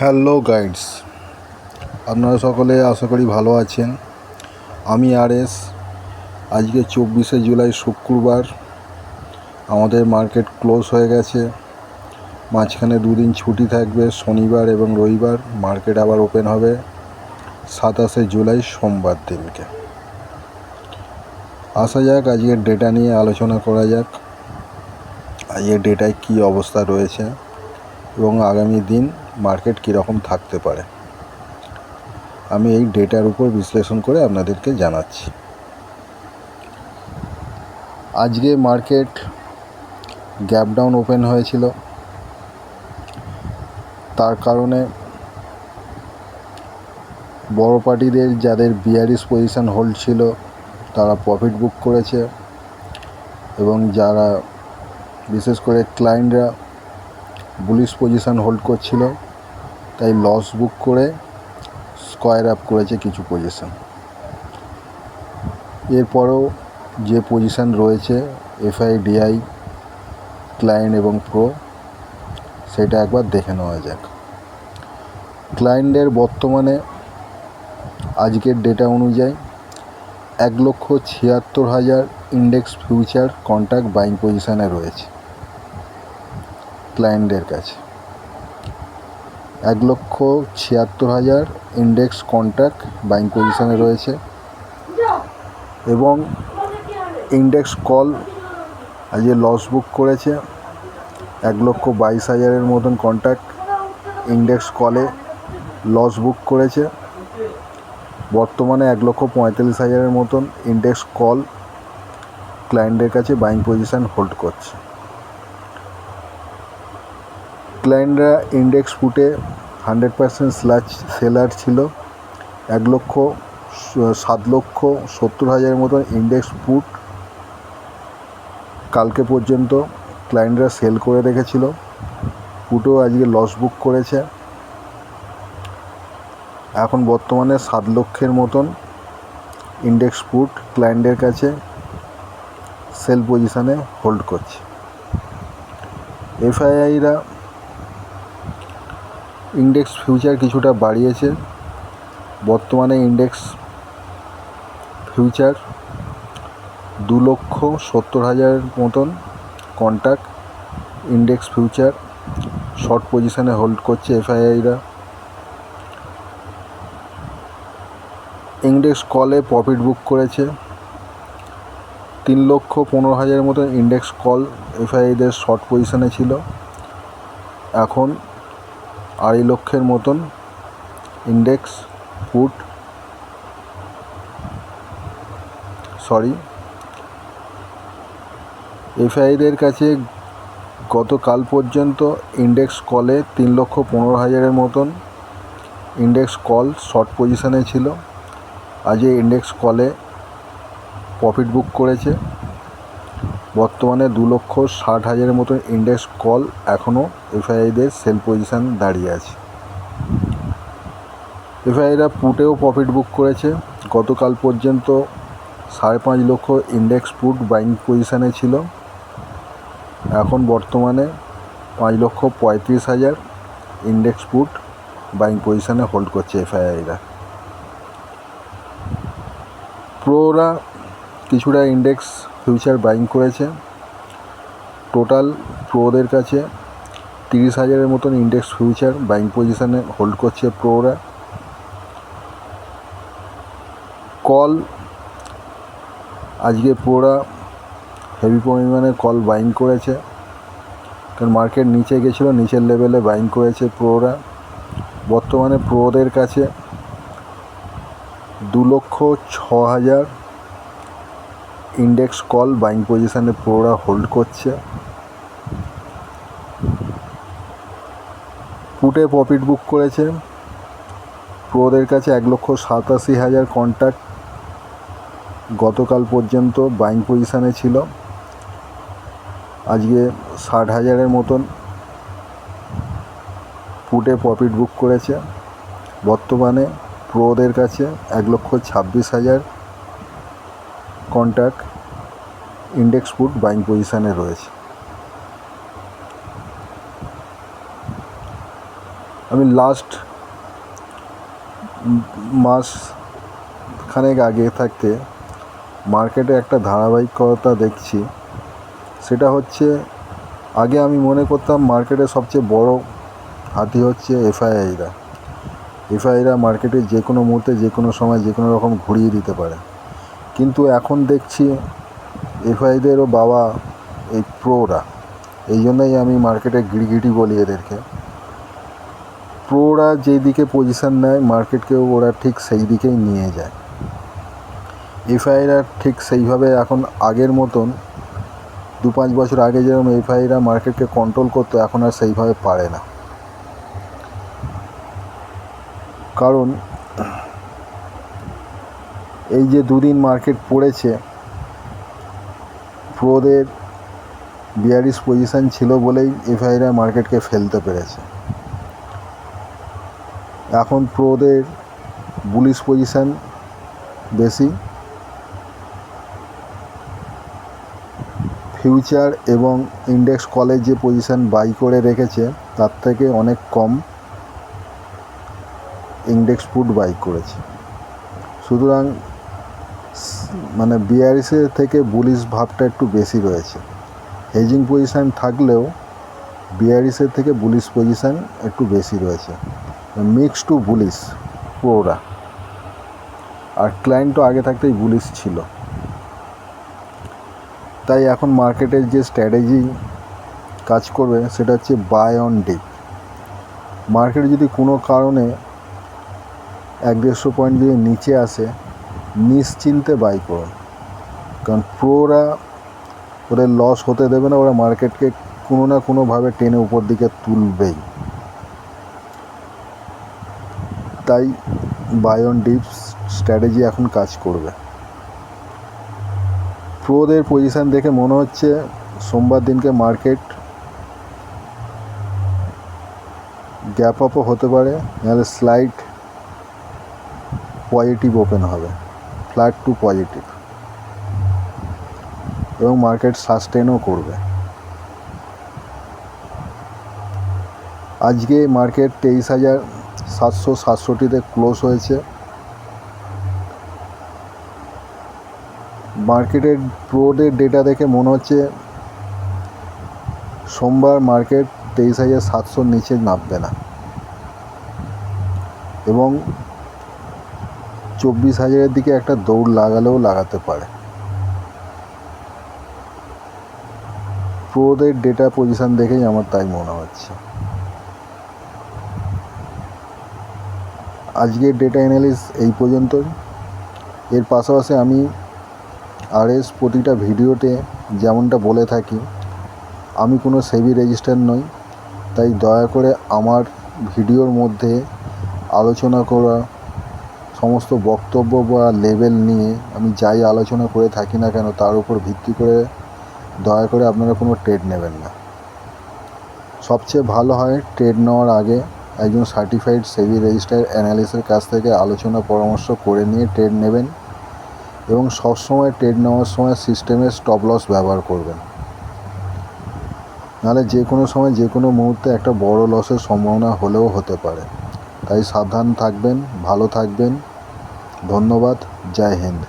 Hello guides, আপনারা সকলে আশা করি ভালো আছেন। আমি আরএস। আজকে 24শে জুলাই শুক্রবার। আমাদের মার্কেট ক্লোজ হয়ে গেছে। মাঝখানে দুদিন ছুটি থাকবে, শনিবার এবং রবিবার। মার্কেট আবার ওপেন হবে 27শে জুলাই সোমবার দিনকে। আসা যাক আজকের ডেটা নিয়ে আলোচনা করা যাক। আজকের ডেটায় কী অবস্থা রয়েছে এবং আগামী দিন মার্কেট কীরকম থাকতে পারে, আমি এই ডেটার উপর বিশ্লেষণ করে আপনাদেরকে জানাচ্ছি। আজকে মার্কেট গ্যাপ ডাউন ওপেন হয়েছিল। তার কারণে বড় পার্টিদের যাদের বিয়ারিশ পজিশান হোল্ড ছিল তারা প্রফিট বুক করেছে, এবং যারা বিশেষ করে ক্লায়েন্টরা বুলিশ পজিশান হোল্ড করছিল তাই লস বুক করে স্কোয়ার আপ করেছে কিছু পজিশান। এরপরেও যে পজিশান রয়েছে এফআইডিআই, ক্লায়েন্ট এবং প্রো, সেটা একবার দেখে নেওয়া যাক। ক্লায়েন্টের বর্তমানে আজকের ডেটা অনুযায়ী 1,76,000 ইন্ডেক্স ফিউচার কন্ট্রাক্ট বাইং পজিশানে রয়েছে ক্লায়েন্টের কাছে। 1,76,000 ইন্ডেক্স কন্ট্রাক্ট বাইং পজিশানে রয়েছে, এবং ইন্ডেক্স কল আজকে লস বুক করেছে 1,22,000 মতন কন্ট্রাক্ট ইন্ডেক্স কলে লস বুক করেছে। বর্তমানে 1,45,000 মতন ইন্ডেক্স কল ক্লায়েন্টের কাছে বাইং পজিশান হোল্ড করছে। ক্লায়েন্টরা ইন্ডেক্স পুটে 100% স্ল্যাশ সেলার ছিল। 7,70,000 মতন ইন্ডেক্স পুট কালকে পর্যন্ত ক্লায়েন্টরা সেল করে রেখেছিল। পুটও আজকে লস বুক করেছে। এখন বর্তমানে 7 লক্ষের মতন ইন্ডেক্স পুট ক্লায়েন্টের কাছে সেল পজিশানে হোল্ড করছে। এফআইআইরা ইন্ডেক্স ফিউচার কিছুটা বাড়িয়েছে। বর্তমানে ইন্ডেক্স ফিউচার 2,70,000 মতন কন্ট্রাক্ট ইন্ডেক্স ফিউচার শর্ট পজিশানে হোল্ড করছে এফআইআইরা। ইন্ডেক্স কলে প্রফিট বুক করেছে 3,15,000 মতন ইন্ডেক্স কল এফআইআইদের শর্ট পজিশানে ছিল। এখন 2.5 লক্ষের মতন ইন্ডেক্স পুট এফআইআইদের কাছে গতকাল পর্যন্ত ইন্ডেক্স কলে 3,15,000 মতন ইন্ডেক্স কল শর্ট পজিশানে ছিল। আজ ইন্ডেক্স কলে প্রফিট বুক করেছে। বর্তমানে 2,60,000 মতন ইন্ডেক্স কল এখনও এফআইআইদের সেল পজিশান দাঁড়িয়ে আছে। এফআইআইরা পুটেও প্রফিট বুক করেছে। গতকাল পর্যন্ত 5.5 লক্ষ ইন্ডেক্স পুট বাইং পজিশানে ছিল। এখন বর্তমানে 5,35,000 ইন্ডেক্স পুট বাইং পজিশানে হোল্ড করছে এফআইআইরা। প্রোরা কিছুটা ইন্ডেক্স ফিউচার বাইং করেছে। টোটাল প্রোদের কাছে 30,000 মতন ইন্ডেক্স ফিউচার বাইং পজিশানে হোল্ড করছে প্রোরা। কল আজকে প্রোরা হেভি পরিমাণে কল বাইং করেছে, কারণ মার্কেট নিচে গেছিলো, নিচের লেভেলে বাইং করেছে প্রোরা। বর্তমানে প্রোদের কাছে 2,06,000 ইন্ডেক্স কল বাইং পজিশানে প্রোরা হোল্ড করছে। পুটে প্রফিট বুক করেছে প্রোদের কাছে 1,87,000 কন্ট্রাক্ট গতকাল পর্যন্ত বাইং পজিশানে ছিল। আজকে 60,000 মতন পুটে প্রফিট বুক করেছে। বর্তমানে প্রোদের কাছে 1,26,000 কন্ট্রাক্ট ইন্ডেক্স পুট বাইং পজিশানে রয়েছে। আমি লাস্ট মাস খানেক আগে থাকতে মার্কেটে একটা ধারাবাহিকতা দেখছি। সেটা হচ্ছে, আগে আমি মনে করতাম মার্কেটে সবচেয়ে বড় হাতি হচ্ছে এফআইআইরা মার্কেটে যে কোনো মুহূর্তে যে কোনো সময় যে কোনো রকম ঘুরিয়ে দিতে পারে। কিন্তু এখন দেখছি এফআইদেরও বাবা এই প্রোরা। এই জন্যই আমি মার্কেটে গিরগিটি বলি এদেরকে। প্রোরা যেই দিকে পজিশান নেয় মার্কেটকেও ওরা ঠিক সেই দিকেই নিয়ে যায়। এফআইরা ঠিক সেইভাবে এখন আগের মতন 2-5 বছর আগে যেরকম এফআইরা মার্কেটকে কন্ট্রোল করতো, এখন আর সেইভাবে পারে না। কারণ এই যে দুদিন মার্কেট পড়েছে, প্রোদের বিয়ারিশ পজিশান ছিল বলেই এফআইরা মার্কেটকে ফেলতে পেরেছে। এখন প্রোদের বুলিশ পজিশান বেশি। ফিউচার এবং ইন্ডেক্স কলেজ যে পজিশান বাই করে রেখেছে তার থেকে অনেক কম ইন্ডেক্স পুট বাই করেছে। সুতরাং মানে বিয়ারিশের থেকে বুলিশ ভাবটা একটু বেশি রয়েছে। হেজিং পজিশান থাকলেও বিয়ারিশের থেকে বুলিশ পজিশান একটু বেশি রয়েছে। মিক্স টু বুলিশ প্রোরা, আর ক্লায়েন্টও আগে থাকতেই বুলিশ ছিল। তাই এখন মার্কেটের যে স্ট্র্যাটেজি কাজ করবে সেটা হচ্ছে বাই অন ডিপ। মার্কেট যদি কোনো কারণে 100-150 পয়েন্ট যদি নিচে আসে, নিশ্চিন্তে বাই করুন। কারণ প্রোরা ওদের লস হতে দেবে না, ওরা মার্কেটকে কোনো না কোনোভাবে টেনে উপর দিকে তুলবেই। তাই বাই অন ডিপ স্ট্র্যাটেজি এখন কাজ করবে। প্রোদের পজিশান দেখে মনে হচ্ছে সোমবার দিনকে মার্কেট গ্যাপ আপও হতে পারে, নাহলে স্লাইড পজিটিভ ওপেন হবে, ফ্ল্যাট টু পজিটিভ, এবং মার্কেট সাস্টেনও করবে। আজকে মার্কেট 23,767-তে ক্লোজ হয়েছে। মার্কেটের প্রোদের ডেটা দেখে মনে হচ্ছে সোমবার মার্কেট 23,700 নিচে নামবে না, এবং 24,000-এর দিকে একটা দৌড় লাগালেও লাগাতে পারে। প্রোদের ডেটা পজিশান দেখেই আমার তাই মনে হচ্ছে। আজকের ডেটা অ্যানালিস এই পর্যন্তই। এর পাশাপাশি আমি আরএস প্রতিটা ভিডিওতে যেমনটা বলে থাকি, আমি কোনো সেবি রেজিস্টার নই। তাই দয়া করে আমার ভিডিওর মধ্যে আলোচনা করা সমস্ত বক্তব্য বা লেভেল নিয়ে আমি যাই আলোচনা করে থাকি না কেন, তার উপর ভিত্তি করে দয়া করে আপনারা কোনো ট্রেড নেবেন না। সবচেয়ে ভালো হয় ট্রেড নেওয়ার আগে একজন সার্টিফাইড সেবি রেজিস্টার অ্যানালিস্টের কাছ থেকে আলোচনা পরামর্শ করে নিয়ে ট্রেড নেবেন, এবং সবসময় ট্রেড নেওয়ার সময় সিস্টেমের স্টপ লস ব্যবহার করবেন। নাহলে যে কোনো সময় যে কোনো মুহূর্তে একটা বড় লসের সম্ভাবনা হলেও হতে পারে। তাই সাবধান থাকবেন, ভালো থাকবেন। ধন্যবাদ। জয় হিন্দ।